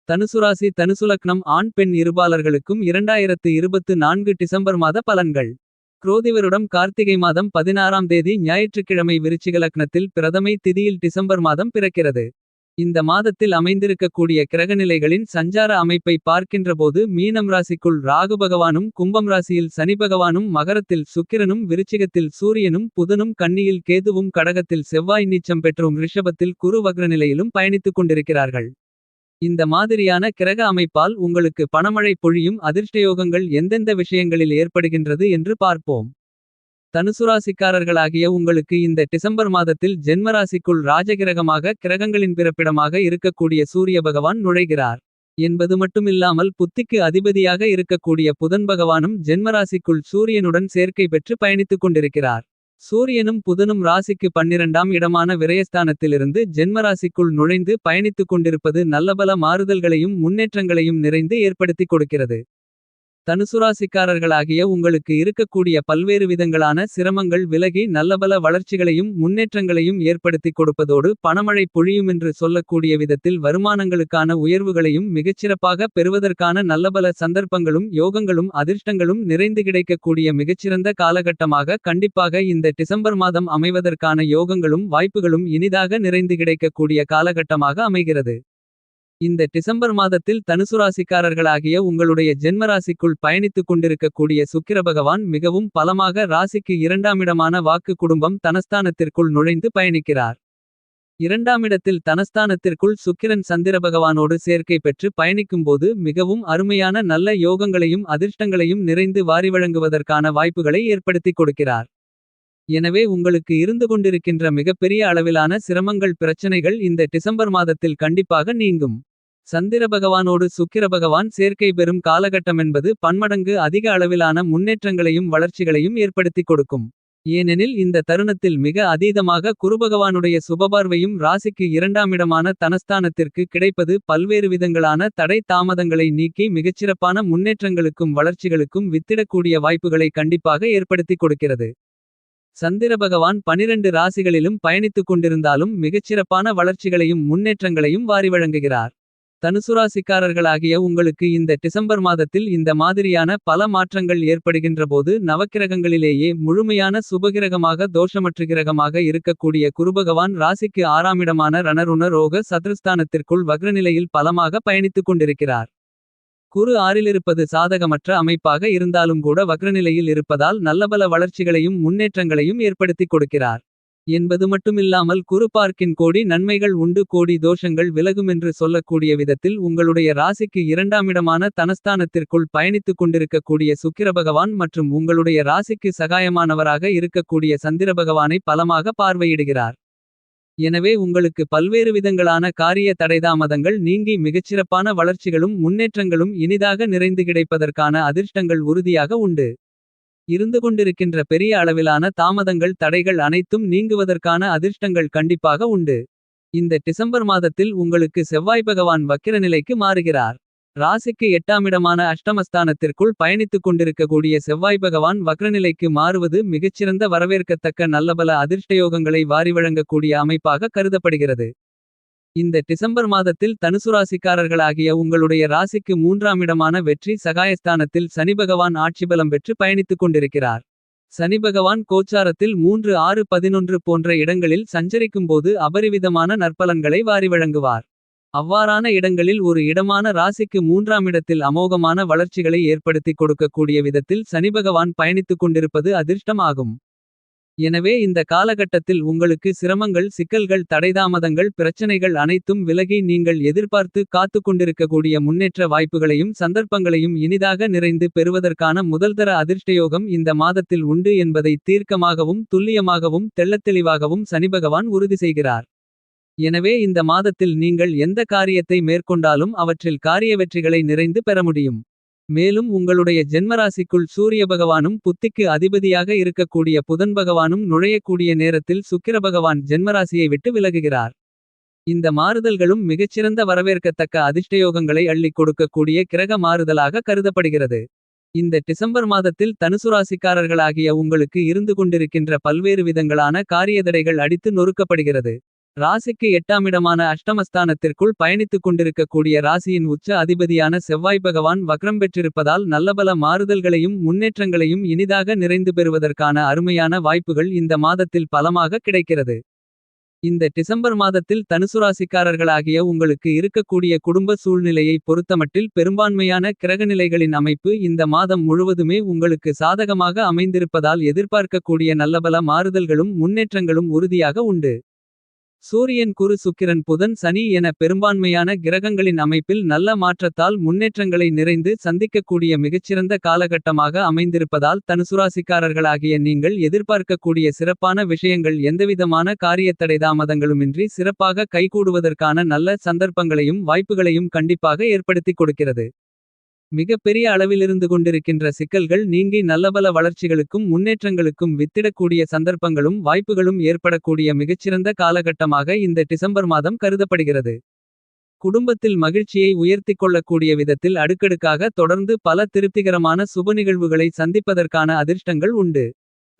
தனுசுராசி தனுசுலக்னம் ஆண் பெண் இருபாலர்களுக்கும் 2024 டிசம்பர் மாத பலன்கள். குரோதிவருடம் கார்த்திகை மாதம் 16ஆம் தேதி ஞாயிற்றுக்கிழமை விருச்சிக லக்னத்தில் பிரதமை திதியில் டிசம்பர் மாதம் பிறக்கிறது. இந்த மாதத்தில் அமைந்திருக்கக்கூடிய கிரகநிலைகளின் சஞ்சார அமைப்பை பார்க்கின்றபோது மீனம் ராசிக்குள் ராகு பகவானும் கும்பம் ராசியில் சனி பகவானும் மகரத்தில் சுக்கிரனும் விருச்சிகத்தில் சூரியனும் புதனும் கன்னியில் கேதுவும் கடகத்தில் செவ்வாய் நீச்சம் பெற்றும் ரிஷபத்தில் குரு வக்ரநிலையிலும் பயணித்துக் கொண்டிருக்கிறார்கள். இந்த மாதிரியான கிரக அமைப்பால் உங்களுக்கு பணமழை பொழியும் அதிர்ஷ்டயோகங்கள் எந்தெந்த விஷயங்களில் ஏற்படுகின்றது என்று பார்ப்போம். தனுசுராசிக்காரர்களாகிய உங்களுக்கு இந்த டிசம்பர் மாதத்தில் ஜென்மராசிக்குள் ராஜகிரகமாக கிரகங்களின் பிறப்பிடமாக இருக்கக்கூடிய சூரிய பகவான் நுழைகிறார். என்பது மட்டுமில்லாமல் புத்திக்கு அதிபதியாக இருக்கக்கூடிய புதன் பகவானும் ஜென்மராசிக்குள் சூரியனுடன் சேர்க்கை பெற்று பயணித்துக் கொண்டிருக்கிறார். சூரியனும் புதனும் ராசிக்கு 12ஆம் இடமான விரயஸ்தானத்திலிருந்து ஜென்மராசிக்குள் நுழைந்து பயணித்துக் கொண்டிருப்பது நல்லபல மாறுதல்களையும் முன்னேற்றங்களையும் நிறைந்து ஏற்படுத்திக் கொடுக்கிறது. தனுசுராசிக்காரர்களாகிய உங்களுக்கு இருக்கக்கூடிய பல்வேறு விதங்களான சிரமங்கள் விலகி நல்லபல வளர்ச்சிகளையும் முன்னேற்றங்களையும் ஏற்படுத்திக் கொடுப்பதோடு பணமழை பொழியுமென்று சொல்லக்கூடிய விதத்தில் வருமானங்களுக்கான உயர்வுகளையும் மிகச்சிறப்பாக பெறுவதற்கான நல்லபல சந்தர்ப்பங்களும் யோகங்களும் அதிர்ஷ்டங்களும் நிறைந்து கிடைக்கக்கூடிய மிகச்சிறந்த காலகட்டமாக கண்டிப்பாக இந்த டிசம்பர் மாதம் அமைவதற்கான யோகங்களும் வாய்ப்புகளும் இனிதாக நிறைந்து கிடைக்கக்கூடிய காலகட்டமாக அமைகிறது. இந்த டிசம்பர் மாதத்தில் தனுசுராசிக்காரர்களாகிய உங்களுடைய ஜென்மராசிக்குள் பயணித்துக் கொண்டிருக்கக்கூடிய சுக்கிர பகவான் மிகவும் பலமாக ராசிக்கு 2ஆம் இடமான வாக்கு குடும்பம் தனஸ்தானத்திற்குள் நுழைந்து பயணிக்கிறார். 2ஆம் இடத்தில் தனஸ்தானத்திற்குள் சுக்கிரன் சந்திர பகவானோடு சேர்க்கை பெற்று பயணிக்கும்போது மிகவும் அருமையான நல்ல யோகங்களையும் அதிர்ஷ்டங்களையும் நிறைந்து வாரி வழங்குவதற்கான வாய்ப்புகளை ஏற்படுத்திக் கொடுக்கிறார். எனவே உங்களுக்கு இருந்து கொண்டிருக்கின்ற மிகப்பெரிய அளவிலான சிரமங்கள் பிரச்சனைகள் இந்த டிசம்பர் மாதத்தில் கண்டிப்பாக நீங்கும். சந்திர பகவானோடு சுக்கிர பகவான் சேர்க்கை பெறும் காலகட்டமென்பது பன்மடங்கு அதிக அளவிலான முன்னேற்றங்களையும் வளர்ச்சிகளையும் ஏற்படுத்திக் கொடுக்கும். ஏனெனில் இந்த தருணத்தில் மிக அதீதமாக குருபகவானுடைய சுபபார்வையும் ராசிக்கு 2ஆம் இடமான தனஸ்தானத்திற்கு கிடைப்பது பல்வேறு விதங்களான தடை தாமதங்களை நீக்கி மிகச்சிறப்பான முன்னேற்றங்களுக்கும் வளர்ச்சிகளுக்கும் வித்திடக்கூடிய வாய்ப்புகளை கண்டிப்பாக ஏற்படுத்திக் கொடுக்கிறது. சந்திர பகவான் 12 ராசிகளிலும் பயணித்துக் கொண்டிருந்தாலும் மிகச்சிறப்பான வளர்ச்சிகளையும் முன்னேற்றங்களையும் வாரி வழங்குகிறார். தனுசுராசிக்காரர்களாகிய உங்களுக்கு இந்த டிசம்பர் மாதத்தில் இந்த மாதிரியான பல மாற்றங்கள் ஏற்படுகின்றபோது நவக்கிரகங்களிலேயே முழுமையான சுபகிரகமாக தோஷமற்ற கிரகமாக இருக்கக்கூடிய குருபகவான் ராசிக்கு 6ஆம் இடமான ரணருண ரோக சத்ருஸ்தானத்திற்குள் வக்ரநிலையில் பலமாக பயணித்துக் கொண்டிருக்கிறார். குரு 6இலிருப்பது சாதகமற்ற அமைப்பாக இருந்தாலும் கூட வக்ரநிலையில் இருப்பதால் நல்லபல வளர்ச்சிகளையும் முன்னேற்றங்களையும் ஏற்படுத்திக் கொடுக்கிறார். என்பது மட்டுமில்லாமல் குரு பார்க்கின் கோடி நன்மைகள் உண்டு கோடி தோஷங்கள் விலகுமென்று சொல்லக்கூடிய விதத்தில் உங்களுடைய ராசிக்கு 2ஆம் இடமான தனஸ்தானத்திற்குள் பயணித்துக் கொண்டிருக்கக்கூடிய சுக்கிர பகவான் மற்றும் உங்களுடைய ராசிக்கு சகாயமானவராக இருக்கக்கூடிய சந்திர பகவானை பலமாக பார்வையிடுகிறார். எனவே உங்களுக்கு பல்வேறு விதங்களான காரிய தடைதாமதங்கள் நீங்கி மிகச்சிறப்பான வளர்ச்சிகளும் முன்னேற்றங்களும் இனிதாக நிறைந்து கிடைப்பதற்கான அதிர்ஷ்டங்கள் உறுதியாக உண்டு. இருந்து கொண்டிருக்கின்ற பெரிய அளவிலான தாமதங்கள் தடைகள் அனைத்தும் நீங்குவதற்கான அதிர்ஷ்டங்கள் கண்டிப்பாக உண்டு. இந்த டிசம்பர் மாதத்தில் உங்களுக்கு செவ்வாய் பகவான் வக்கிர நிலைக்கு மாறுகிறார். ராசிக்கு 8ஆம் இடமான அஷ்டமஸ்தானத்திற்குள் பயணித்துக் கொண்டிருக்கக்கூடிய செவ்வாய் பகவான் வக்ரநிலைக்கு மாறுவது மிகச்சிறந்த வரவேற்கத்தக்க நல்லபல அதிர்ஷ்டயோகங்களை வாரி வழங்கக்கூடிய அமைப்பாக கருதப்படுகிறது. இந்த டிசம்பர் மாதத்தில் தனுசுராசிக்காரர்களாகிய உங்களுடைய ராசிக்கு 3ஆம் இடமான வெற்றி சகாயஸ்தானத்தில் சனி பகவான் ஆட்சிபலம் பெற்று பயணித்துக் கொண்டிருக்கிறார். சனி பகவான் கோச்சாரத்தில் 3 6 11 போன்ற இடங்களில் சஞ்சரிக்கும்போது அபரிவிதமான நற்பலன்களை வாரி வழங்குவார். அவ்வாறான இடங்களில் ஒரு இடமான ராசிக்கு 3ஆம் இடத்தில் அமோகமான வளர்ச்சிகளை ஏற்படுத்திக் கொடுக்கக்கூடிய விதத்தில் சனி பகவான் பயணித்துக் கொண்டிருப்பது அதிர்ஷ்டம் ஆகும். எனவே இந்த காலகட்டத்தில் உங்களுக்கு சிரமங்கள் சிக்கல்கள் தடைதாமதங்கள் பிரச்சனைகள் அனைத்தும் விலகி நீங்கள் எதிர்பார்த்து காத்துக் கொண்டிருக்கக்கூடிய முன்னேற்ற வாய்ப்புகளையும் சந்தர்ப்பங்களையும் இனிதாக நிறைந்து பெறுவதற்கான முதல்தர அதிர்ஷ்டயோகம் இந்த மாதத்தில் உண்டு என்பதை தீர்க்கமாகவும் துல்லியமாகவும் தெள்ளத்தெளிவாகவும் சனி பகவான் உறுதி செய்கிறார். எனவே இந்த மாதத்தில் நீங்கள் எந்த காரியத்தை மேற்கொண்டாலும் அவற்றில் காரிய வெற்றிகளை நிறைந்து பெற முடியும். மேலும் உங்களுடைய ஜென்மராசிக்குள் சூரிய பகவானும் புத்திக்கு அதிபதியாக இருக்கக்கூடிய புதன் பகவானும் நுழையக்கூடிய நேரத்தில் சுக்கிர பகவான் ஜென்மராசியை விட்டு விலகுகிறார். இந்த மாறுதல்களும் மிகச்சிறந்த வரவேற்கத்தக்க அதிர்ஷ்டயோகங்களை அள்ளிக் கொடுக்கக்கூடிய கிரக மாறுதலாக கருதப்படுகிறது. இந்த டிசம்பர் மாதத்தில் தனுசுராசிக்காரர்களாகிய உங்களுக்கு இருந்து கொண்டிருக்கின்ற பல்வேறு விதங்களான காரியதடைகள் அடித்து நொறுக்கப்படுகிறது. ராசிக்கு 8ஆமிடமான அஷ்டமஸ்தானத்திற்குள் பயணித்துக் கொண்டிருக்கக்கூடிய ராசியின் உச்ச அதிபதியான செவ்வாய் பகவான் வக்ரம் பெற்றிருப்பதால் நல்லபல மாறுதல்களையும் முன்னேற்றங்களையும் இனிதாக நிறைந்து பெறுவதற்கான அருமையான வாய்ப்புகள் இந்த மாதத்தில் பலமாக கிடைக்கிறது. இந்த டிசம்பர் மாதத்தில் தனுசு ராசிக்காரர்களாகிய உங்களுக்கு இருக்கக்கூடிய குடும்ப சூழ்நிலையை பொறுத்தமட்டில் பெரும்பான்மையான கிரகநிலைகளின் அமைப்பு இந்த மாதம் முழுவதுமே உங்களுக்கு சாதகமாக அமைந்திருப்பதால் எதிர்பார்க்கக்கூடிய நல்லபல மாறுதல்களும் முன்னேற்றங்களும் உறுதியாக உண்டு. சூரியன் குரு சுக்கிரன் புதன் சனி என பெரும்பான்மையான கிரகங்களின் அமைப்பில் நல்ல மாற்றத்தால் முன்னேற்றங்களை நிறைந்து சந்திக்கக்கூடிய மிகச்சிறந்த காலகட்டமாக அமைந்திருப்பதால் தனுசுராசிக்காரர்களாகிய நீங்கள் எதிர்பார்க்கக்கூடிய சிறப்பான விஷயங்கள் எந்தவிதமான காரியத்தடை தாமதங்களுமின்றி சிறப்பாக கைகூடுவதற்கான நல்ல சந்தர்ப்பங்களையும் வாய்ப்புகளையும் கண்டிப்பாக ஏற்படுத்திக் கொடுக்கிறது. மிகப்பெரிய அளவிலிருந்து கொண்டிருக்கின்ற சிக்கல்கள் நீங்கி நல்லபல வளர்ச்சிகளுக்கும் முன்னேற்றங்களுக்கும் வித்திடக்கூடிய சந்தர்ப்பங்களும் வாய்ப்புகளும் ஏற்படக்கூடிய மிகச்சிறந்த காலகட்டமாக இந்த டிசம்பர் மாதம் கருதப்படுகிறது. குடும்பத்தில் மகிழ்ச்சியை உயர்த்திக் கொள்ளக்கூடிய விதத்தில் அடுக்கடுக்காக தொடர்ந்து பல திருப்திகரமான சுப நிகழ்வுகளை சந்திப்பதற்கான அதிர்ஷ்டங்கள் உண்டு.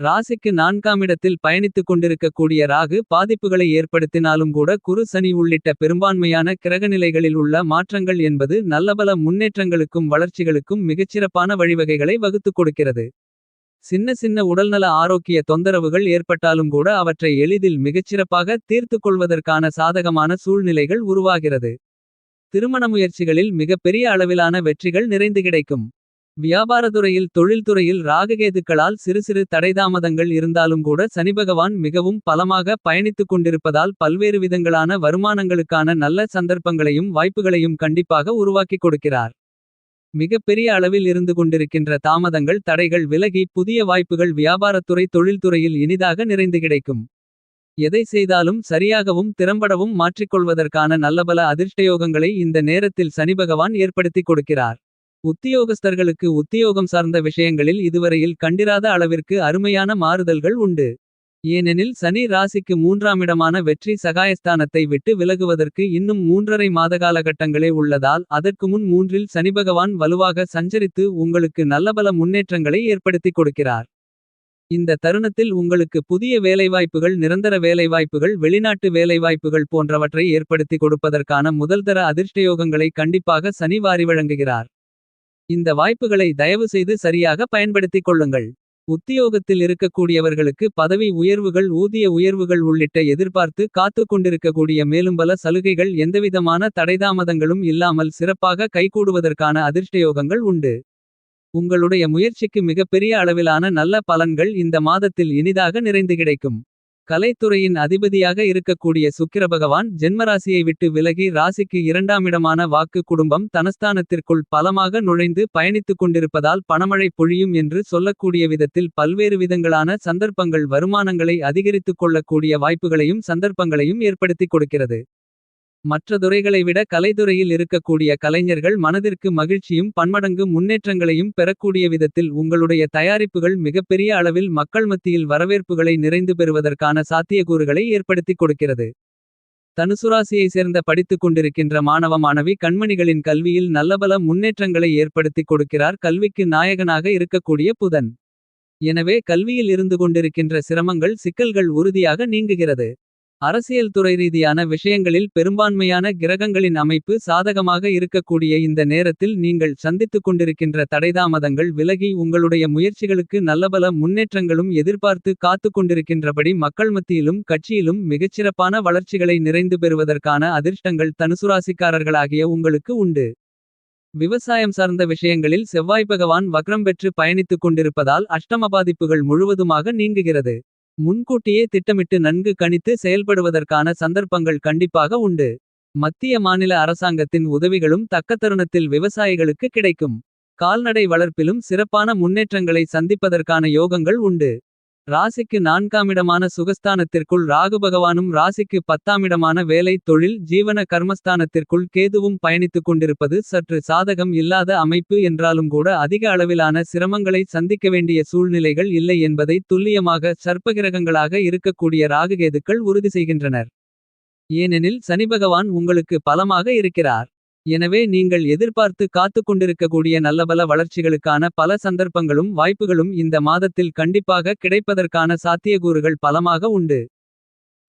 ராசிக்கு 4ஆமிடத்தில் பயணித்துக் கொண்டிருக்கக்கூடிய ராகு பாதிப்புகளை ஏற்படுத்தினாலும் கூட குரு சனி உள்ளிட்ட பெரும்பான்மையான கிரகநிலைகளில் உள்ள மாற்றங்கள் என்பது நல்லபல முன்னேற்றங்களுக்கும் வளர்ச்சிகளுக்கும் மிகச்சிறப்பான வழிவகைகளை வகுத்துக் கொடுக்கிறது. சின்ன சின்ன உடல்நல ஆரோக்கிய தொந்தரவுகள் ஏற்பட்டாலும் கூட அவற்றை எளிதில் மிகச்சிறப்பாக தீர்த்துக் கொள்வதற்கான சாதகமான சூழ்நிலைகள் உருவாகிறது. திருமண முயற்சிகளில் மிகப்பெரிய அளவிலான வெற்றிகள் நிறைந்து கிடைக்கும். வியாபாரத்துறையில் தொழில்துறையில் ராககேதுக்களால் சிறு சிறு தடைதாமதங்கள் இருந்தாலும் கூட சனிபகவான் மிகவும் பலமாக பயணித்துக் கொண்டிருப்பதால் பல்வேறு விதங்களான வருமானங்களுக்கான நல்ல சந்தர்ப்பங்களையும் வாய்ப்புகளையும் கண்டிப்பாக உருவாக்கிக் கொடுக்கிறார். மிகப்பெரிய அளவில் இருந்து கொண்டிருக்கின்ற தாமதங்கள் தடைகள் விலகி புதிய வாய்ப்புகள் வியாபாரத்துறை தொழில்துறையில் இனிதாக நிறைந்து கிடைக்கும். எதை செய்தாலும் சரியாகவும் திறம்படவும் மாற்றிக்கொள்வதற்கான நல்லபல அதிர்ஷ்டயோகங்களை இந்த நேரத்தில் சனிபகவான் ஏற்படுத்திக் கொடுக்கிறார். உத்தியோகஸ்தர்களுக்கு உத்தியோகம் சார்ந்த விஷயங்களில் இதுவரையில் கண்டிராத அளவிற்கு அருமையான மாறுதல்கள் உண்டு. ஏனெனில் சனி ராசிக்கு 3ஆமிடமான வெற்றி சகாயஸ்தானத்தை விட்டு விலகுவதற்கு இன்னும் 3½ மாத காலகட்டங்களே உள்ளதால் அதற்கு முன் 3இல் சனிபகவான் வலுவாக சஞ்சரித்து உங்களுக்கு நல்லபல முன்னேற்றங்களை ஏற்படுத்திக் கொடுக்கிறார். இந்த தருணத்தில் உங்களுக்கு புதிய வேலைவாய்ப்புகள் நிரந்தர வேலைவாய்ப்புகள் வெளிநாட்டு வேலைவாய்ப்புகள் போன்றவற்றை ஏற்படுத்தி கொடுப்பதற்கான முதல்தர அதிர்ஷ்டயோகங்களை கண்டிப்பாக சனி வாரி வழங்குகிறார். இந்த வாய்ப்புகளை தயவு செய்து சரியாக பயன்படுத்திக் கொள்ளுங்கள். உத்தியோகத்தில் இருக்கக்கூடியவர்களுக்கு பதவி உயர்வுகள் ஊதிய உயர்வுகள் உள்ளிட்ட எதிர்பார்த்து காத்துக் கொண்டிருக்கக்கூடிய மேலும் பல சலுகைகள் எந்தவிதமான தடைதாமதங்களும் இல்லாமல் சிறப்பாக கைகூடுவதற்கான அதிர்ஷ்டயோகங்கள் உண்டு. உங்களுடைய முயற்சிக்கு மிகப்பெரிய அளவிலான நல்ல பலன்கள் இந்த மாதத்தில் இனிதாக நிறைந்து கிடைக்கும். கலைத்துறையின் அதிபதியாக இருக்கக்கூடிய சுக்கிரபகவான் ஜென்மராசியை விட்டு விலகி ராசிக்கு 2ஆமிடமான வாக்கு குடும்பம் தனஸ்தானத்திற்குள் பலமாக நுழைந்து பயணித்துக் கொண்டிருப்பதால் பணமழை பொழியும் என்று சொல்லக்கூடிய விதத்தில் பல்வேறு விதங்களான சந்தர்ப்பங்கள் வருமானங்களை அதிகரித்துக் கொள்ளக்கூடிய வாய்ப்புகளையும் சந்தர்ப்பங்களையும் ஏற்படுத்திக் கொடுக்கிறது. மற்ற துறைகளை விட கலைத்துறையில் இருக்கக்கூடிய கலைஞர்கள் மனதிற்கு மகிழ்ச்சியும் பன்மடங்கு முன்னேற்றங்களையும் பெறக்கூடிய விதத்தில் உங்களுடைய தயாரிப்புகள் மிகப்பெரிய அளவில் மக்கள் மத்தியில் வரவேற்புகளை நிறைந்து பெறுவதற்கான சாத்தியக்கூறுகளை ஏற்படுத்திக் கொடுக்கிறது. தனுசுராசியை சேர்ந்த படித்துக் கொண்டிருக்கின்ற மாணவ மாணவி கண்மணிகளின் கல்வியில் நல்லபல முன்னேற்றங்களை ஏற்படுத்திக் கொடுக்கிறார் கல்விக்கு நாயகனாக இருக்கக்கூடிய புதன். எனவே கல்வியில் இருந்து கொண்டிருக்கின்ற சிரமங்கள் சிக்கல்கள் உறுதியாக நீங்குகிறது. அரசியல் துறை ரீதியான விஷயங்களில் பெரும்பான்மையான கிரகங்களின் அமைப்பு சாதகமாக இருக்கக்கூடிய இந்த நேரத்தில் நீங்கள் சந்தித்துக் கொண்டிருக்கின்ற தடைதாமதங்கள் விலகி உங்களுடைய முயற்சிகளுக்கு நல்லபல முன்னேற்றங்களும் எதிர்பார்த்து காத்துக் கொண்டிருக்கின்றபடி மக்கள் மத்தியிலும் கட்சியிலும் மிகச்சிறப்பான வளர்ச்சிகளை நிறைந்து பெறுவதற்கான அதிர்ஷ்டங்கள் தனுசுராசிக்காரர்களாகிய உங்களுக்கு உண்டு. விவசாயம் சார்ந்த விஷயங்களில் செவ்வாய் பகவான் வக்ரம் பெற்று பயணித்துக் கொண்டிருப்பதால் அஷ்டம பாதிப்புகள் முழுவதுமாக நீங்குகிறது. முன்கூட்டியே திட்டமிட்டு நன்கு கணித்து செயல்படுவதற்கான சந்தர்ப்பங்கள் கண்டிப்பாக உண்டு. மத்திய மாநில அரசாங்கத்தின் உதவிகளும் தக்க தருணத்தில் விவசாயிகளுக்கு கிடைக்கும். கால்நடை வளர்ப்பிலும் சிறப்பான முன்னேற்றங்களை சந்திப்பதற்கான யோகங்கள் உண்டு. ராசிக்கு 4ஆமிடமான சுகஸ்தானத்திற்குள் ராகு பகவானும் ராசிக்கு 10ஆமிடமான வேலை தொழில் ஜீவன கர்மஸ்தானத்திற்குள் கேதுவும் பயணித்துக் கொண்டிருப்பது சற்று சாதகம் இல்லாத அமைப்பு என்றாலும் கூட அதிக அளவிலான சிரமங்களை சந்திக்க வேண்டிய சூழ்நிலைகள் இல்லை என்பதை துல்லியமாக சர்ப்பகிரகங்களாக இருக்கக்கூடிய ராகுகேதுக்கள் உறுதி செய்கின்றனர். ஏனெனில் சனிபகவான் உங்களுக்கு பலமாக இருக்கிறார். எனவே நீங்கள் எதிர்பார்த்து காத்துக் கொண்டிருக்கக்கூடிய நல்லபல வளர்ச்சிகளுக்கான பல சந்தர்ப்பங்களும் வாய்ப்புகளும் இந்த மாதத்தில் கண்டிப்பாக கிடைப்பதற்கான சாத்தியக்கூறுகள் பலமாக உண்டு.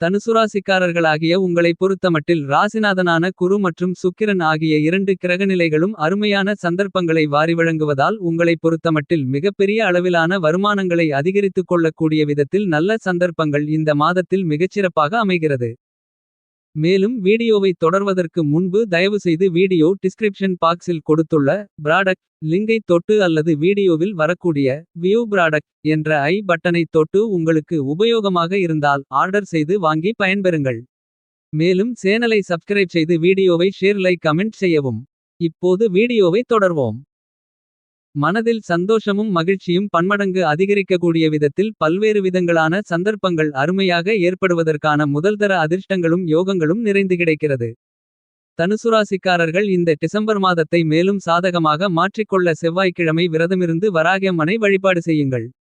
தனுசுராசிக்காரர்களாகிய உங்களைப் பொறுத்தமட்டில் ராசிநாதனான குரு மற்றும் சுக்கிரன் ஆகிய 2 கிரகநிலைகளும் அருமையான சந்தர்ப்பங்களை வாரி வழங்குவதால் உங்களைப் பொறுத்தமட்டில் மிகப்பெரிய அளவிலான வருமானங்களை அதிகரித்துக் கொள்ளக்கூடிய விதத்தில் நல்ல சந்தர்ப்பங்கள் இந்த மாதத்தில் மிகச்சிறப்பாக அமைகிறது. மேலும் வீடியோவை தொடர்வதற்கு முன்பு தயவுசெய்து வீடியோ டிஸ்கிரிப்ஷன் பாக்ஸில் கொடுத்துள்ள ப்ராடக்ட் லிங்கை தொட்டு அல்லது வீடியோவில் வரக்கூடிய வியூ ப்ராடக்ட் என்ற ஐ பட்டனை தொட்டு உங்களுக்கு உபயோகமாக இருந்தால் ஆர்டர் செய்து வாங்கி பயன்பெறுங்கள். மேலும் சேனலை சப்ஸ்கிரைப் செய்து வீடியோவை ஷேர் லைக் கமெண்ட் செய்யவும். இப்போது வீடியோவை தொடர்வோம். மனதில் சந்தோஷமும் மகிழ்ச்சியும் பன்மடங்கு அதிகரிக்கக்கூடிய விதத்தில் பல்வேறு விதங்களான சந்தர்ப்பங்கள் அருமையாக ஏற்படுவதற்கான முதல்தர அதிர்ஷ்டங்களும் யோகங்களும் நிறைந்து கிடைக்கிறது. தனுசுராசிக்காரர்கள் இந்த டிசம்பர் மாதத்தை மேலும் சாதகமாக மாற்றிக்கொள்ள செவ்வாய்க்கிழமை விரதமிருந்து வராகியம்மனை வழிபாடு செய்யுங்கள்.